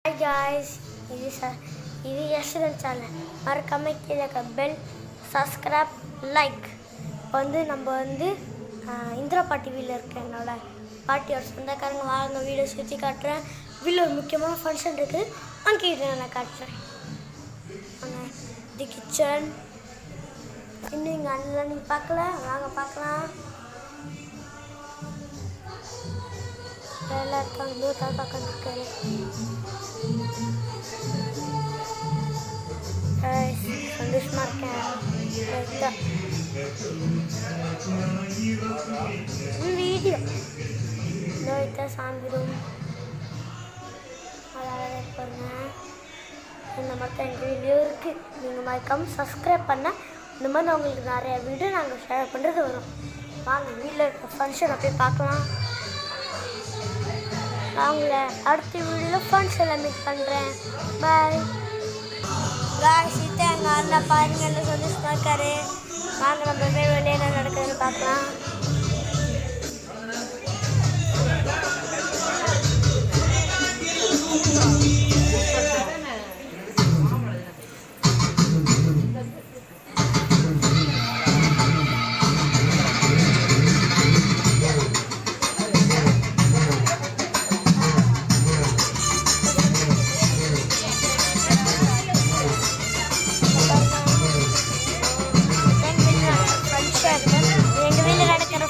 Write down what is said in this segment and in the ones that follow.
Hi guys, இது Yashwant channel. மறக்காம கீழே பெல் சப்ஸ்கிரைப் லைக். இப்போ நம்ம இந்திரா பாட்டி வீட்டில் இருக்க என்னோட பாட்டியோட சொந்தக்காரங்க வாங்க வீடியோ சுற்றி காட்டுறேன். வீட்டில் ஒரு முக்கியமான ஃபங்க்ஷன் இருக்குது, அங்கே நான் காட்டுறேன். தி கிச்சன் இன்னும் இங்கே அண்ணன் நீங்கள் பார்க்கல, வாங்க பார்க்கலாம். எல்லாருக்கும் தூரத்தால் பார்க்கறதுக்கு சந்தோஷமாக இருக்கேன். வீடியோ இந்த சாமி ரூம் அழகாக இருப்பாங்க. இந்த மாதிரி எங்கள் வீடியோ இருக்குது. நீங்கள் மறக்காம சப்ஸ்கிரைப் பண்ண இந்த மாதிரி உங்களுக்கு நிறைய வீடியோ நாங்கள் ஷேர் பண்ணுறது வரும். வாங்க வீட்டில் இருக்க ஃபங்க்ஷனை போய் பார்க்கலாம். அவங்கள அடுத்த வீடியோவில் ஃபங்க்ஷனில் மீட் பண்ணுறேன். Bye guys. இதை எங்கள் அண்ணன் பாருங்கன்னு சொல்லி பார்க்காரு. வாங்க நம்ம வெளியே என்ன நடக்குதுன்னு பார்க்கலாம்.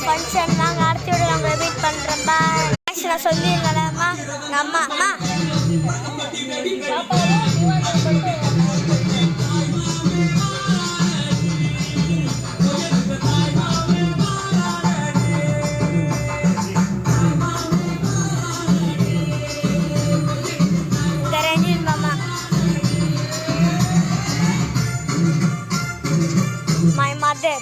ஃபங்க்ஷன் நாங்கள் அடுத்த வீடியோ நாங்கள் மீட் பண்ணுறோம். பாய். நான் சொல்லியிருக்கேன்மா அம்மா அம்மா கரஞ்சின் மாமா my mother.